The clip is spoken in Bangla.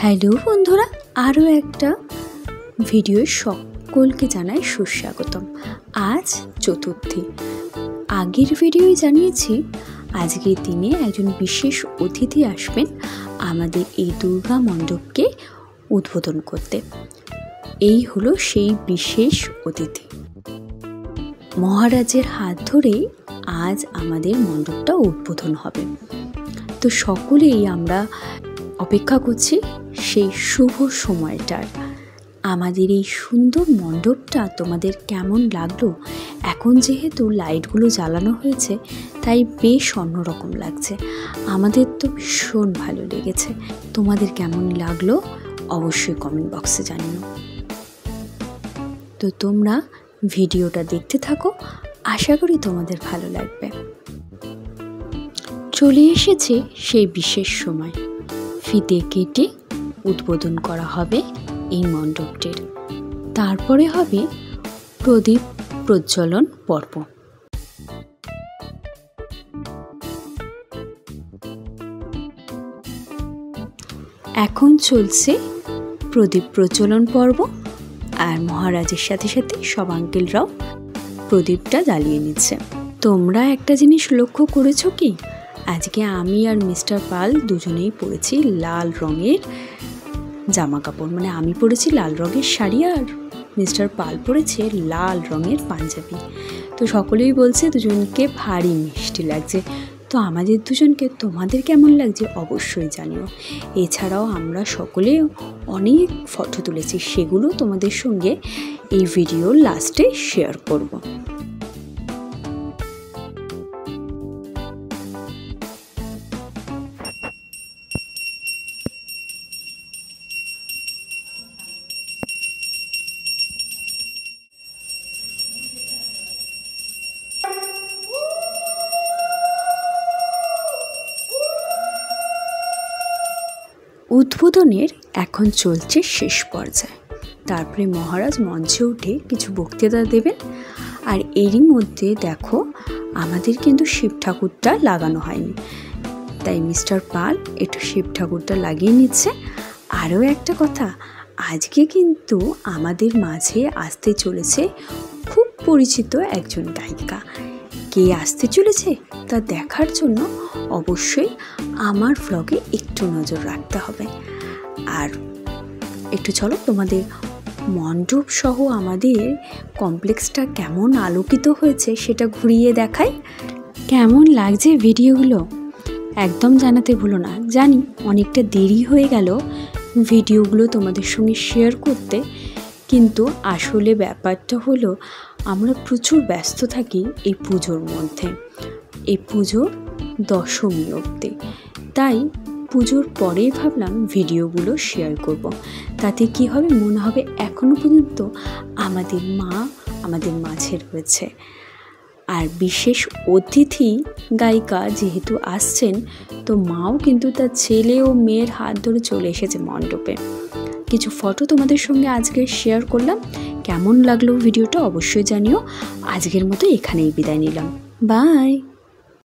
হ্যালো বন্ধুরা, আরও একটা ভিডিও সকলকে জানাই সুস্বাগতম। আজ চতুর্থী। আগের ভিডিওয় জানিয়েছি আজকের দিনে একজন বিশেষ অতিথি আসবেন আমাদের এই দুর্গা মণ্ডপকে উদ্বোধন করতে। এই হলো সেই বিশেষ অতিথি। মহারাজের হাত ধরেই আজ আমাদের মণ্ডপটা উদ্বোধন হবে। তো সকলেই আমরা অপেক্ষা করছি সেই শুভ সময়টার। আমাদের এই সুন্দর মণ্ডপটা তোমাদের কেমন লাগলো? এখন যেহেতু লাইটগুলো জ্বালানো হয়েছে তাই বেশ অন্যরকম লাগছে। আমাদের তো ভীষণ ভালো লেগেছে। তোমাদের কেমন লাগলো অবশ্যই কমেন্ট বক্সে জানিও। তো তোমরা ভিডিওটা দেখতে থাকো, আশা করি তোমাদের ভালো লাগবে। চলে এসেছে সেই বিশেষ সময়। ফিতে কেটে উদ্বোধন করা হবে এই মণ্ডপটির। তারপরে হবে প্রদীপ প্রজ্বলন পর্ব। এখন চলছে প্রদীপ প্রজ্বলন পর্ব, আর মহারাজের সাথে সাথে সব আঙ্কেলরাও প্রদীপটা জ্বালিয়ে নিচ্ছে। তোমরা একটা জিনিস লক্ষ্য করেছো কি? আজকে আমি আর মিস্টার পাল দুজনেই পরেছি লাল রঙের জামা কাপড়। মানে আমি পরেছি লাল রঙের শাড়ি আর মিস্টার পাল পরেছে লাল রঙের পাঞ্জাবি। তো সকলেই বলছে দুজনকে ভারী মিষ্টি লাগছে। তো আমাদের দুজনকে তোমাদের কেমন লাগছে অবশ্যই জানিও। এছাড়াও আমরা সকলে অনেক ফটো তুলেছি, সেগুলো তোমাদের সঙ্গে এই ভিডিওর লাস্টে শেয়ার করব। উদ্বোধনের এখন চলছে শেষ পর্যায়ে। তারপরে মহারাজ মঞ্চে উঠে কিছু বক্তৃতা দেবেন। আর এরই মধ্যে দেখো আমাদের কিন্তু শিব ঠাকুরটা লাগানো হয়নি, তাই মিস্টার পাল একটু শিব ঠাকুরটা লাগিয়ে নিচ্ছে। আরও একটা কথা, আজকে কিন্তু আমাদের মাঝে আসতে চলেছে খুব পরিচিত একজন গায়িকা। কে আসতে চলেছে তা দেখার জন্য অবশ্যই আমার ভ্লগে একটু নজর রাখতে হবে। আর একটু চলো তোমাদের মণ্ডপ সহ আমাদের কমপ্লেক্সটা কেমন আলোকিত হয়েছে সেটা ঘুরিয়ে দেখাই। কেমন লাগছে ভিডিওগুলো একদম জানাতে ভুলো না। জানি অনেকটা দেরি হয়ে গেল ভিডিওগুলো তোমাদের সঙ্গে শেয়ার করতে, কিন্তু আসলে ব্যাপারটা হলো আমরা প্রচুর ব্যস্ত থাকি এই পুজোর মধ্যে, এই পুজোর দশমী অবধি। তাই পুজোর পরেই ভাবলাম ভিডিওগুলো শেয়ার করব। তাতে কি হবে, মনে হবে এখনো পর্যন্ত আমাদের মা আমাদের মাঝে রয়েছে। আর বিশেষ অতিথি গায়িকা যেহেতু আসছেন, তো মাও কিন্তু তার ছেলে ও মেয়ের হাত ধরে চলে এসেছে মণ্ডপে। কিছু ফটো তোমাদের সঙ্গে আজকে শেয়ার করলাম। কেমন লাগলো ভিডিওটা অবশ্যই জানিও। আজকের মতো এখানেই বিদায় নিলাম। বাই।